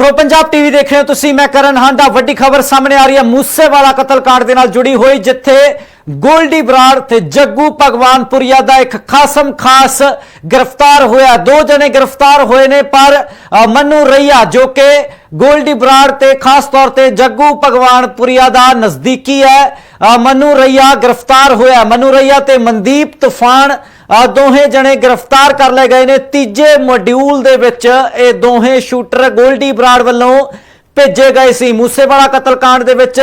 Pro Punjab TV देख रहे हो तुसी, मैं करण हांडा। वड्डी खबर सामने आ रही है मूसेवाला कतलकांड दे नाल जुड़ी हुई, जिथे गोल्डी बराड़ ते जग्गू भगवानपुरिया दा एक खासम खास गिरफ्तार होया। दो जने गिरफ्तार होए ने, पर मनु रैया जो कि गोल्डी बराड़ ते खास तौर ते जग्गू भगवानपुरिया दा नजदीकी है, मनु रैया गिरफ्तार होया। मनु रैया ते मनदीप तूफान दोहे जने गिरफ्तार कर ले गए ने। तीजे मॉड्यूल दे विच ये दोहे शूटर गोल्डी बराड़ वालों भेजे गए सी। मूसेवाला कतलकांड दे विच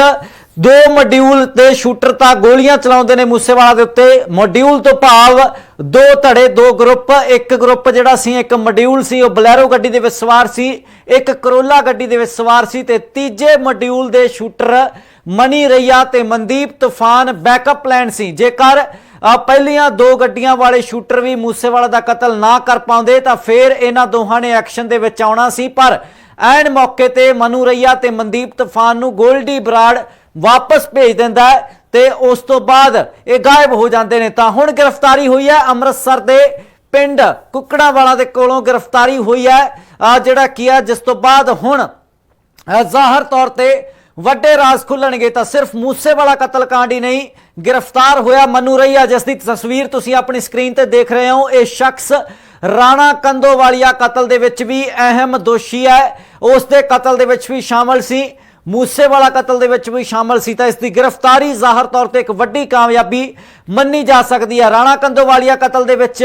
दो मॉड्यूल दे शूटर तां गोलियां चलाउंदे ने मूसेवाला दे उत्ते। मॉड्यूल तो भाव दो धड़े, दो ग्रुप। एक ग्रुप जिहड़ा सी, एक मॉड्यूल सी, वो बलैरो गड्डी दे विच सवार सी, एक करोला गड्डी दे विच सवार सी। ते तीजे मॉड्यूल दे शूटर मनी रैया ते मनदीप तूफान बैकअप प्लान सी। जेकर पहलियां दो गड्डियां वाले शूटर भी मूसेवाला दा कतल ना कर पाउंदे तां फिर इन्हां दोहां ने एक्शन दे विच आउणा सी, पर ऐन मौके ते मनु रैया ते मनदीप तूफान नूं गोल्डी बराड़ वापस भेज दिंदा है ते उस तो बाद ये गायब हो जाते हैं। तां हुण गिरफ्तारी हुई है अमृतसर दे पिंड कुकड़ावाला दे कोलों गिरफ्तारी हुई है, जिहड़ा की है, जिस तो बाद हुण जाहिर तौर ते वड्डे राज खुलणगे। तां सिर्फ मूसेवाला कतलकांड ही नहीं, गिरफ्तार होया मनु रैया, जिसकी तस्वीर तुसी अपनी स्क्रीन ते देख रहे हो। यह शख्स राणा कंदोवालिया कतल दे विच भी अहम दोषी है, उसके कतल दे विच भी शामिल सी, मूसेवाला कतल दे विच भी शामिल सी। तां इसकी गिरफ्तारी जाहिर तौर ते एक वड्डी कामयाबी मन्नी जा सकती है। राणा कंदोवालिया कतल दे विच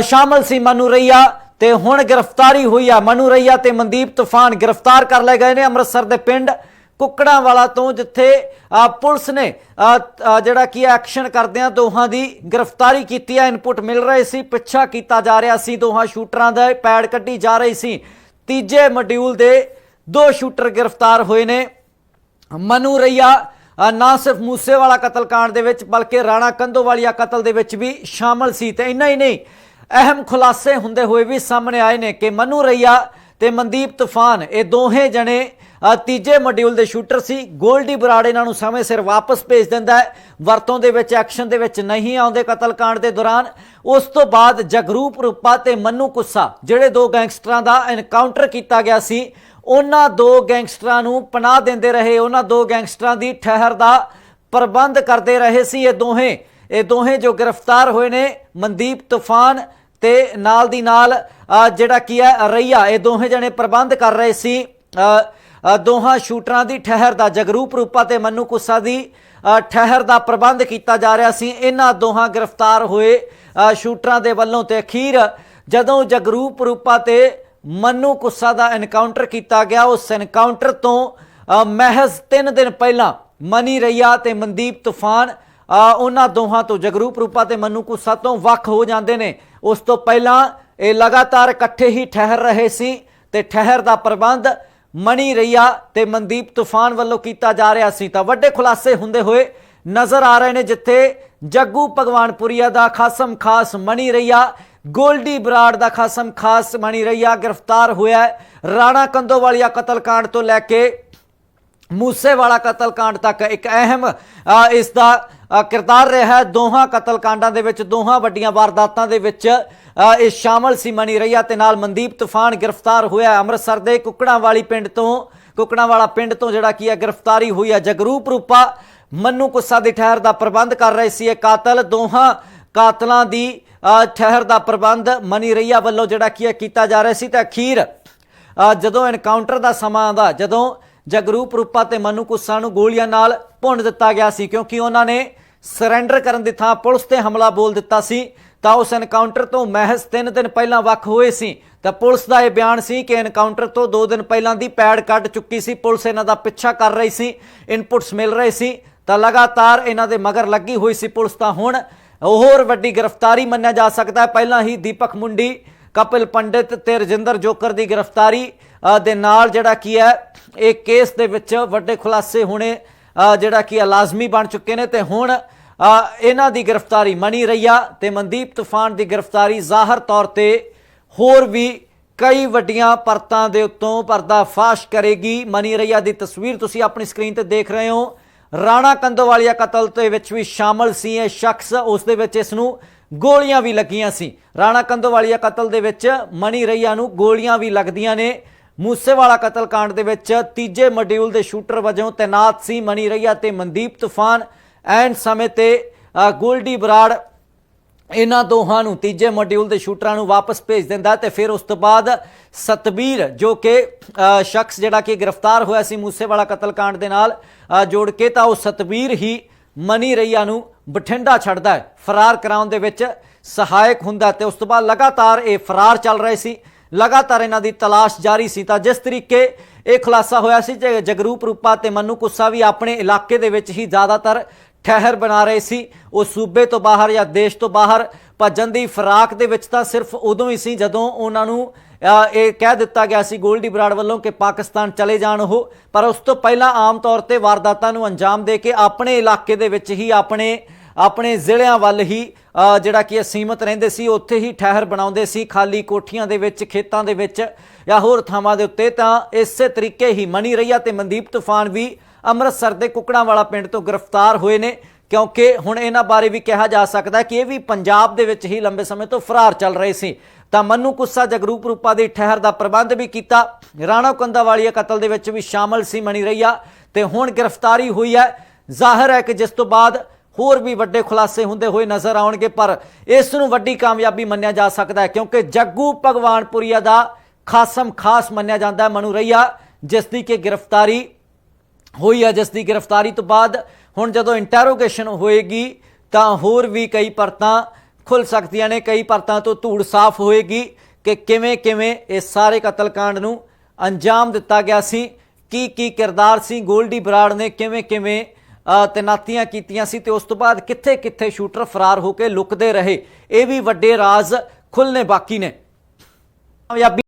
शामिल सी मनु रैया, ते हुण गिरफ्तारी हुई है। मनु रैया ते मनदीप तूफान गिरफ्तार कर ले गए ने अमृतसर दे पिंड कुकड़ावाला तो, जिथे पुलिस ने जिहड़ा कि एक्शन करदियां दोहां दी गिरफ्तारी कीती है। इनपुट मिल रहे सी, पिछा कीता जा रहा सी, दोहां शूटरां दे पैड़ कड्ढी जा रही सी। तीजे मॉड्यूल दे दो शूटर गिरफ्तार होए ने। मनु रैया ना सिर्फ मूसेवाला कतलकांड दे विच बल्कि राणा कंदोवालिया कतल दे विच भी शामिल सी। ते इन्ना ही नहीं, अहम खुलासे हुंदे होए भी सामने आए ने कि मनु रैया ते मनदीप तूफान ये दोहे जने तीजे मॉड्यूल दे शूटर सी। गोल्डी बराड़ इन्हां नूं समय सिर वापस भेज दिंदा है, वरतों दे विच एक्शन दे विच नहीं आउंदे कतलकांड दे दौरान। उस तो बाद जगरूप रूपा ते मन्नू कुस्सा जिहड़े दो गैंगस्टरां दा एनकाउंटर किया गया सी, उन्हां दो गैंगस्टरां नूं पनाह दिंदे रहे, उन्हां दो गैंगस्टरां दी ठहर दा प्रबंध करते रहे सी। ये दोहे जो गिरफ्तार होए ने, मनदीप तूफान ते नाल दी नाल जिहड़ा की है रैया, ये दोहे जने प्रबंध कर रहे सी दोहां शूटरां दी ठहर दा। जगरूप रूपा ते मन्नू कुस्सा दी ठहर दा प्रबंध किया जा रहा सी। इन्हां दोहां गिरफ्तार होए शूटरां दे वल्लों ते अखीर जदों जगरूप रूपा ते मन्नू कुस्सा दा एनकाउंटर किया गया, उस एनकाउंटर तो महज 3 दिन पहला मनी रैया ते मनदीप तूफान उन्हां दोहां तो जगरूप रूपा ते मन्नू कुस्सा तो वख हो जाते हैं। उस तो पहला ये लगातार इकट्ठे ही ठहर रहे सी ते ठहर दा प्रबंध मनी रैया ते मनदीप तूफान वालों किया जा रहा सी। तां वड्डे खुलासे हुंदे होए नज़र आ रहे हैं, जिथे जग्गू भगवानपुरिया दा खासम खास मनी रैया, गोल्डी बराड़ दा खासम खास मनी रैया गिरफ्तार होया है। राणा कंदोवालिया कतलकांड तो लैके मूसेवाला कतलकांड तक एक अहम इसका किरदार रहा है। दोहां कतलकांडां दे विच, दोहां वड्डियां वारदातां दे विच इस शामिल सी मनी रैया ते नाल मनदीप तूफान गिरफ्तार होया। अमृतसर दे कुकड़ावाला पिंड तो जिहड़ा की है गिरफ्तारी हुई है। जगरूप रूपा मन्नू कुस्सा दी ठहर दा प्रबंध कर रहे सी कातल। दोहां कातलां दी ठहर दा प्रबंध मनी रैया वालों जिहड़ा की है कीता जा रहा सी। ते अखीर जदों एनकाउंटर दा समां आंदा, जदों जगरूप रूपा ते मन्नू कुस्सा नूं गोलियां नाल भुन दिता गया सी, क्योंकि उन्होंने सरेंडर करन दी थां पुलिस ते हमला बोल दिता सी। तां उस एनकाउंटर तो महज 3 दिन पहला वख होए सी। तां पुलिस का यह बयान सी कि एनकाउंटर तो 2 दिन पहला दी पैड़ कढ़ चुकी सी, पुलिस इन्हां दा पिछा कर रही सी, इनपुट्स मिल रहे सी। तां लगातार इन्हां दे मगर लगी हुई सी पुलिस। तां हुण होर वड्डी गिरफ्तारी मन्निया जा सकता है। पहला ही दीपक मुंडी, कपिल पंडित ते रजिंदर जोकर की गिरफ्तारी दे नाल जिहड़ा की है एक केस दे विच वड्डे खुलासे होने जिहड़ा की लाजमी बन चुके ने। ते हुण इन्हां दी गिरफ्तारी मनी रैया ते मनदीप तूफान की गिरफ्तारी जाहिर तौर ते होर भी कई वड्डियां परतां दे उत्तों पर्दाफाश करेगी। मनी रैया की तस्वीर तुसी अपनी स्क्रीन ते देख रहे हो। राणा कंदोवालिया कतल दे विच भी शामिल सी ये शख्स, उस दे विच इसनूं गोलियां भी लगियां सी। राणा कंदोवालिया कतल दे विच मनी रैया नूं गोलियां भी लगदियां ने। ਮੂਸੇਵਾਲਾ ਕਤਲकांड ਦੇ ਵਿੱਚ ਤੀਜੇ ਮੋਡਿਊਲ ਦੇ ਸ਼ੂਟਰ ਵਜੋਂ ਤੈਨਾਤ ਸੀ ਮਨੀ ਰਈਆ ਤੇ ਮਨਦੀਪ ਤੂਫਾਨ। ਐਂਡ ਸਮੇਂ ਤੇ ਗੋਲਡੀ ਬਰਾੜ ਇਹਨਾਂ ਦੋਹਾਂ ਨੂੰ ਤੀਜੇ ਮੋਡਿਊਲ ਦੇ ਸ਼ੂਟਰਾਂ ਨੂੰ ਵਾਪਸ ਭੇਜ ਦਿੰਦਾ ਤੇ ਫਿਰ ਉਸ ਤੋਂ ਬਾਅਦ ਸਤਬੀਰ ਜੋ ਕਿ ਸ਼ਖਸ ਜਿਹੜਾ ਕਿ ਗ੍ਰਿਫਤਾਰ ਹੋਇਆ ਸੀ ਮੂਸੇਵਾਲਾ ਕਤਲकांड ਦੇ ਨਾਲ ਜੋੜ ਕੇ, ਤਾਂ ਉਹ ਸਤਬੀਰ ਹੀ ਮਨੀ ਰਈਆ ਨੂੰ ਬਠਿੰਡਾ ਛੱਡਦਾ ਹੈ, ਫਰਾਰ ਕਰਾਉਣ ਦੇ ਵਿੱਚ ਸਹਾਇਕ ਹੁੰਦਾ ਤੇ ਉਸ ਤੋਂ ਬਾਅਦ ਲਗਾਤਾਰ ਇਹ ਫਰਾਰ ਚੱਲ ਰਹੇ ਸੀ, ਲਗਾਤਾਰ ਇਹਨਾਂ ਦੀ ਤਲਾਸ਼ ਜਾਰੀ ਸੀ। ਤਾਂ ਜਿਸ ਤਰੀਕੇ ਇਹ ਖੁਲਾਸਾ ਹੋਇਆ ਸੀ ਕਿ ਜਗਰੂਪ ਰੂਪਾ ਤੇ ਮन्नू कुस्सा भी ਆਪਣੇ ਇਲਾਕੇ ਦੇ ਵਿੱਚ ਹੀ ਜ਼ਿਆਦਾਤਰ ਠਹਿਰ ਬਣਾ ਰਹੇ ਸੀ। ਉਹ ਸੂਬੇ ਤੋਂ ਬਾਹਰ ਜਾਂ ਦੇਸ਼ ਤੋਂ ਬਾਹਰ ਭੱਜਣ ਦੀ ਫਰਾਕ ਦੇ ਵਿੱਚ ਤਾਂ ਸਿਰਫ ਉਦੋਂ ਹੀ ਸੀ ਜਦੋਂ ਉਹਨਾਂ ਨੂੰ ਇਹ ਕਹਿ ਦਿੱਤਾ ਗਿਆ ਸੀ ਗੋਲਡੀ ਬਰਾੜ ਵੱਲੋਂ ਕਿ ਪਾਕਿਸਤਾਨ ਚਲੇ ਜਾਣ ਉਹ, ਪਰ ਉਸ ਤੋਂ ਪਹਿਲਾਂ ਆਮ ਤੌਰ ਤੇ ਵਾਰਦਾਤਾਂ ਨੂੰ ਅੰਜਾਮ ਦੇ ਕੇ ਆਪਣੇ ਇਲਾਕੇ ਦੇ ਵਿੱਚ ਹੀ ਆਪਣੇ ਜ਼ਿਲ੍ਹਿਆਂ ਵੱਲ ਹੀ ਜਿਹੜਾ ਕਿ ਸੀਮਤ ਰਹਿੰਦੇ ਸੀ, ਉੱਥੇ ਹੀ ਠਹਿਰ ਬਣਾਉਂਦੇ ਸੀ, ਖਾਲੀ ਕੋਠੀਆਂ ਦੇ ਵਿੱਚ, ਖੇਤਾਂ ਦੇ ਵਿੱਚ ਜਾਂ ਹੋਰ ਥਾਵਾਂ ਦੇ ਉੱਤੇ। ਤਾਂ ਇਸੇ ਤਰੀਕੇ ਹੀ ਮਨੀ ਰਈਆ ਤੇ ਮਨਦੀਪ ਤੂਫਾਨ ਵੀ ਅੰਮ੍ਰਿਤਸਰ ਦੇ ਕੁਕੜਾਂਵਾਲਾ ਪਿੰਡ ਤੋਂ ਗ੍ਰਿਫਤਾਰ ਹੋਏ ਨੇ, ਕਿਉਂਕਿ ਹੁਣ ਇਹਨਾਂ ਬਾਰੇ ਵੀ ਕਿਹਾ ਜਾ ਸਕਦਾ ਕਿ ਇਹ ਵੀ ਪੰਜਾਬ ਦੇ ਵਿੱਚ ਹੀ ਲੰਬੇ ਸਮੇਂ ਤੋਂ ਫਰਾਰ ਚੱਲ ਰਹੇ ਸੀ। ਤਾਂ मन्नू कुस्सा ਜਗਰੂਪ ਰੂਪਾ ਦੀ ਠਹਿਰ ਦਾ ਪ੍ਰਬੰਧ ਵੀ ਕੀਤਾ, ਰਾਣਾ ਕੰਦਾਵਾਲੀਆ ਕਤਲ ਦੇ ਵਿੱਚ ਵੀ ਸ਼ਾਮਲ ਸੀ ਮਨੀ ਰਈਆ ਤੇ ਹੁਣ ਗ੍ਰਿਫਤਾਰੀ ਹੋਈ ਹੈ। ਜ਼ਾਹਿਰ ਹੈ ਕਿ ਜਿਸ ਤੋਂ ਬਾਅਦ ਹੋਰ ਵੀ ਵੱਡੇ ਖੁਲਾਸੇ ਹੁੰਦੇ ਹੋਏ ਨਜ਼ਰ ਆਉਣਗੇ, ਪਰ ਇਸ ਨੂੰ ਵੱਡੀ ਕਾਮਯਾਬੀ ਮੰਨਿਆ ਜਾ ਸਕਦਾ ਹੈ ਕਿਉਂਕਿ ਜੱਗੂ ਭਗਵਾਨਪੁਰੀਆ ਦਾ ਖਾਸਮ ਖਾਸ ਮੰਨਿਆ ਜਾਂਦਾ ਹੈ ਮਨੂ ਰਈਆ, ਜਿਸ ਦੀ ਕਿ ਗ੍ਰਿਫਤਾਰੀ ਹੋਈ ਹੈ, ਜਿਸ ਦੀ ਗ੍ਰਿਫਤਾਰੀ ਤੋਂ ਬਾਅਦ ਹੁਣ ਜਦੋਂ ਇੰਟਰੋਗੇਸ਼ਨ ਹੋਏਗੀ ਤਾਂ ਹੋਰ ਵੀ ਕਈ ਪਰਤਾਂ खुल सकदियां ने, कई परतों तो धूड़ साफ होएगी कि किवें किवें इस सारे कतलकांड नूं अंजाम दिता गया सी, की किरदार सी गोल्डी बराड़ ने, किवें किवें तैनातियां कीतियां सी ते उस तो बाद कित्थे कित्थे शूटर फरार होकर लुकदे रहे। ये भी वड्डे राज खुलने बाकी ने।